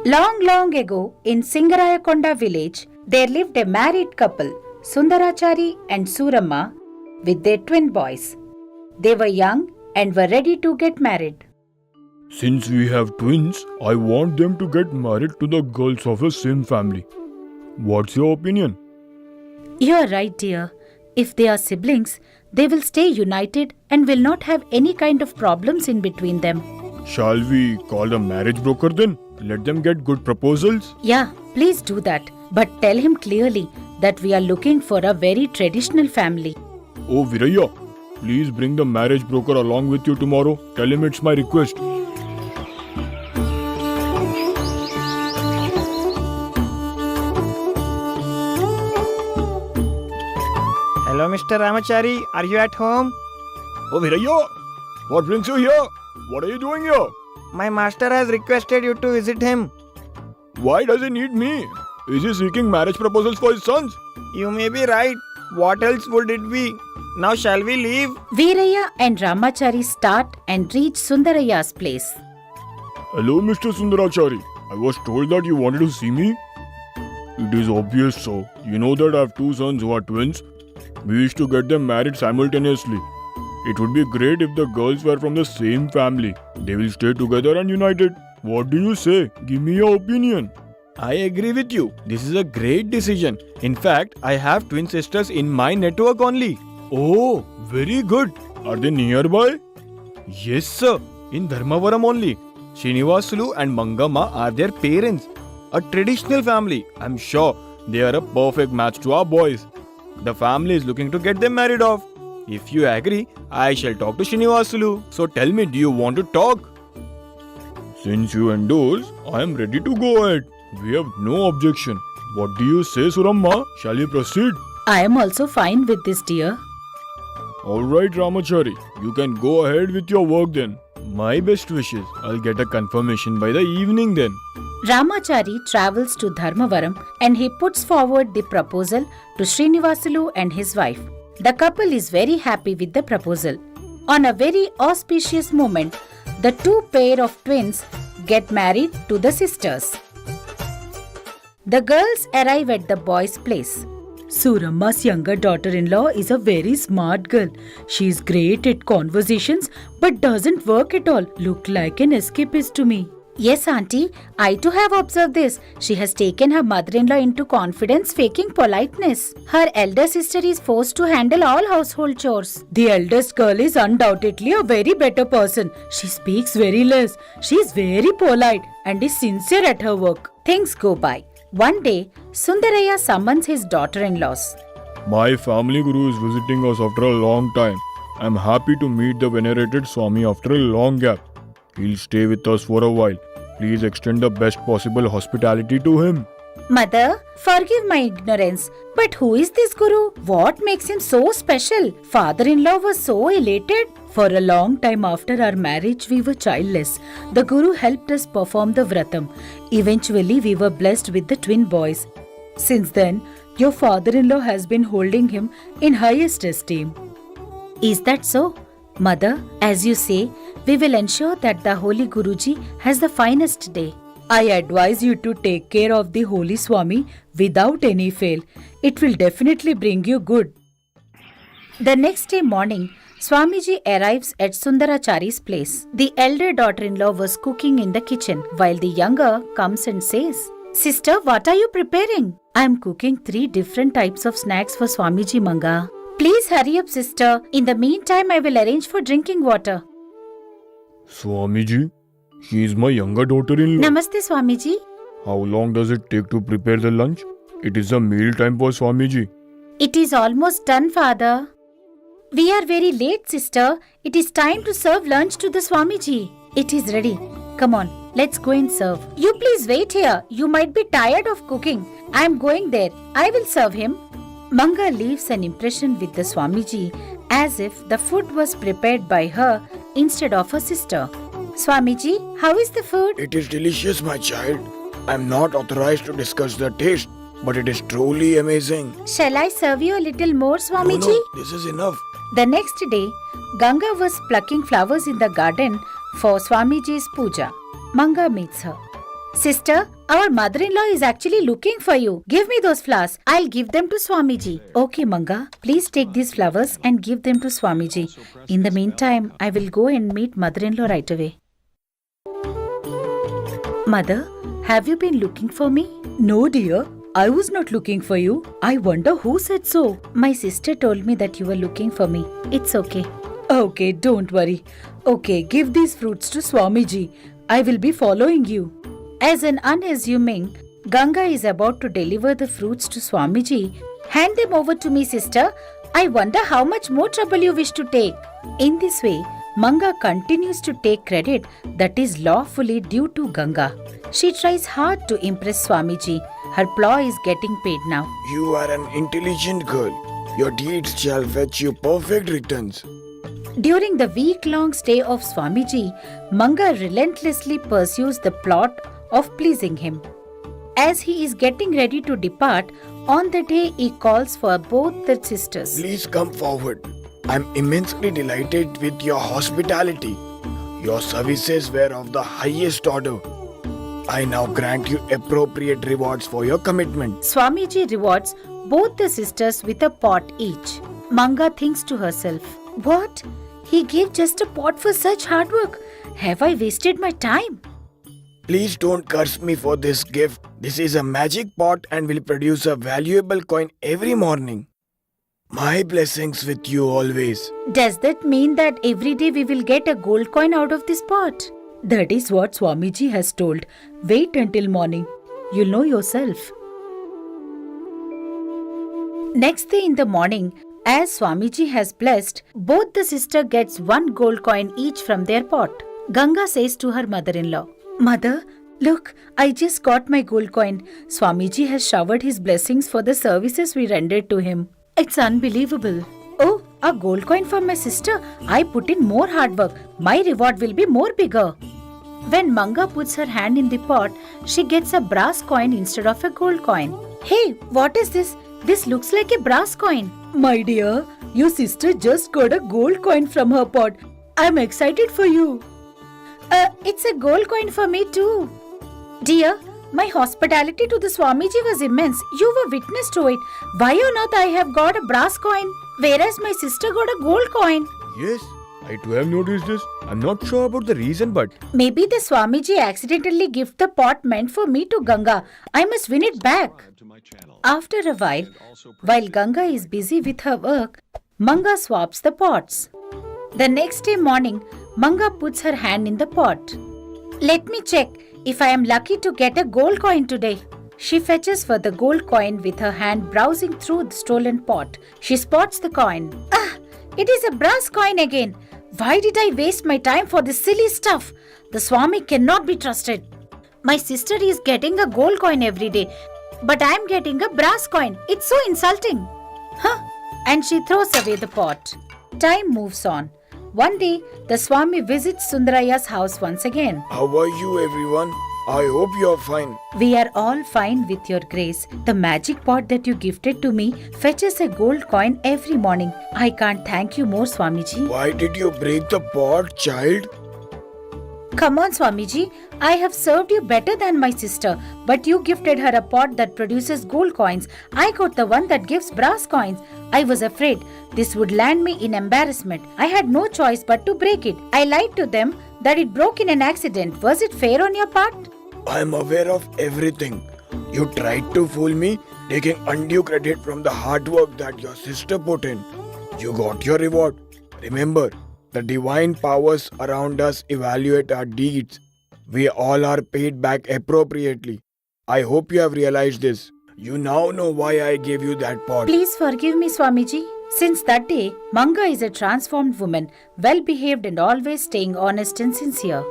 Long, long ago, in Singarayakonda village, there lived a married couple, Sundarachari and Suramma, with their twin boys. They were young and were ready to get married. Since we have twins, I want them to get married to the girls of the same family. What's your opinion? You are right, dear. If they are siblings, they will stay united and will not have any kind of problems in between them. Shall we call a marriage broker then? Let them get good proposals? Yeah, please do that. But tell him clearly that we are looking for a very traditional family. Oh Viraya, please bring the marriage broker along with you tomorrow. Tell him it's my request. Hello, Mr. Ramachari. Are you at home? Oh Viraya, what brings you here? What are you doing here? My master has requested you to visit him. Why does he need me? Is he seeking marriage proposals for his sons? You may be right. What else would it be? Now shall we leave? Veeraya and Ramachari start and reach Sundaraya's place. Hello Mr. Sundarachari. I was told that you wanted to see me. It is obvious so. You know that I have two sons who are twins. We wish to get them married simultaneously. It would be great if the girls were from the same family. They will stay together and united. What do you say? Give me your opinion. I agree with you. This is a great decision. In fact, I have twin sisters in my network only. Oh, very good. Are they nearby? Yes, sir. In Dharmavaram only. Srinivasulu and Mangama are their parents. A traditional family. I'm sure they are a perfect match to our boys. The family is looking to get them married off. If you agree, I shall talk to Srinivasulu. So tell me, do you want to talk? Since you endorse, I am ready to go ahead. We have no objection. What do you say, Suramma? Shall we proceed? I am also fine with this, dear. Alright, Ramachari. You can go ahead with your work then. My best wishes. I'll get a confirmation by the evening then. Ramachari travels to Dharmavaram and he puts forward the proposal to Srinivasulu and his wife. The couple is very happy with the proposal. On a very auspicious moment, the two pair of twins get married to the sisters. The girls arrive at the boys' place. Suramma's younger daughter-in-law is a very smart girl. She is great at conversations but doesn't work at all. Look like an escapist to me. Yes, auntie. I too have observed this. She has taken her mother-in-law into confidence, faking politeness. Her elder sister is forced to handle all household chores. The eldest girl is undoubtedly a very better person. She speaks very less. She is very polite and is sincere at her work. Things go by. One day, Sundaraya summons his daughter-in-laws. My family guru is visiting us after a long time. I am happy to meet the venerated Swami after a long gap. He'll stay with us for a while. Please extend the best possible hospitality to him. Mother, forgive my ignorance, but who is this guru? What makes him so special? Father-in-law was so elated. For a long time after our marriage, we were childless. The guru helped us perform the vratam. Eventually, we were blessed with the twin boys. Since then, your father-in-law has been holding him in highest esteem. Is that so? Mother, as you say, we will ensure that the Holy Guruji has the finest day. I advise you to take care of the Holy Swami without any fail. It will definitely bring you good. The next day morning, Swamiji arrives at Sundarachari's place. The elder daughter-in-law was cooking in the kitchen, while the younger comes and says, Sister, what are you preparing? I am cooking 3 different types of snacks for Swamiji Manga. Please hurry up, sister. In the meantime, I will arrange for drinking water. Swamiji, she is my younger daughter-in-law. Namaste, Swamiji. How long does it take to prepare the lunch? It is a meal time for Swamiji. It is almost done, father. We are very late, sister. It is time to serve lunch to the Swamiji. It is ready. Come on, let's go and serve. You please wait here. You might be tired of cooking. I am going there. I will serve him. Manga leaves an impression with the Swamiji as if the food was prepared by her instead of her sister. Swamiji, how is the food? It is delicious, my child. I am not authorized to discuss the taste, but it is truly amazing. Shall I serve you a little more, Swamiji? No, this is enough. The next day, Ganga was plucking flowers in the garden for Swamiji's puja. Manga meets her. Sister, Our mother-in-law is actually looking for you. Give me those flowers. I'll give them to Swamiji. Okay, Manga. Please take these flowers and give them to Swamiji. In the meantime, I will go and meet mother-in-law right away. Mother, have you been looking for me? No, dear. I was not looking for you. I wonder who said so. My sister told me that you were looking for me. It's okay. Okay, don't worry. Okay, give these fruits to Swamiji. I will be following you. As an unassuming, Ganga is about to deliver the fruits to Swamiji. Hand them over to me, sister. I wonder how much more trouble you wish to take. In this way, Manga continues to take credit that is lawfully due to Ganga. She tries hard to impress Swamiji. Her ploy is getting paid now. You are an intelligent girl. Your deeds shall fetch you perfect returns. During the week-long stay of Swamiji, Manga relentlessly pursues the plot of pleasing him. As he is getting ready to depart, on the day he calls for both the sisters. Please come forward. I'm immensely delighted with your hospitality. Your services were of the highest order. I now grant you appropriate rewards for your commitment. Swamiji rewards both the sisters with a pot each. Manga thinks to herself, what? He gave just a pot for such hard work. Have I wasted my time? Please don't curse me for this gift. This is a magic pot and will produce a valuable coin every morning. My blessings with you always. Does that mean that every day we will get a gold coin out of this pot? That is what Swamiji has told. Wait until morning. You'll know yourself. Next day in the morning, as Swamiji has blessed, both the sister gets one gold coin each from their pot. Ganga says to her mother-in-law, Mother, look, I just got my gold coin. Swamiji has showered his blessings for the services we rendered to him. It's unbelievable. Oh, a gold coin for my sister. I put in more hard work. My reward will be more bigger. When Manga puts her hand in the pot, she gets a brass coin instead of a gold coin. Hey, what is this? This looks like a brass coin. My dear, your sister just got a gold coin from her pot. I'm excited for you. It's a gold coin for me too. Dear, my hospitality to the Swamiji was immense. You were witness to it. Why on earth I have got a brass coin, whereas my sister got a gold coin? Yes, I too have noticed this. I'm not sure about the reason, but Maybe the Swamiji accidentally gifted the pot meant for me to Ganga. I must win it back. After a while Ganga is busy with her work, Manga swaps the pots. The next day morning, Manga puts her hand in the pot. Let me check if I am lucky to get a gold coin today. She fetches for the gold coin with her hand browsing through the stolen pot. She spots the coin. Ah, it is a brass coin again. Why did I waste my time for this silly stuff? The Swami cannot be trusted. My sister is getting a gold coin every day, but I am getting a brass coin. It's so insulting. Huh? And she throws away the pot. Time moves on. One day, the Swami visits Sundaraya's house once again. How are you, everyone? I hope you are fine. We are all fine with your grace. The magic pot that you gifted to me fetches a gold coin every morning. I can't thank you more, Swamiji. Why did you break the pot, child? Come on, Swamiji. I have served you better than my sister, but you gifted her a pot that produces gold coins. I got the one that gives brass coins. I was afraid this would land me in embarrassment. I had no choice but to break it. I lied to them that it broke in an accident. Was it fair on your part? I am aware of everything. You tried to fool me, taking undue credit from the hard work that your sister put in. You got your reward. Remember, the divine powers around us evaluate our deeds. We all are paid back appropriately. I hope you have realized this. You now know why I gave you that pot. Please forgive me, Swamiji. Since that day, Manga is a transformed woman, well behaved and always staying honest and sincere.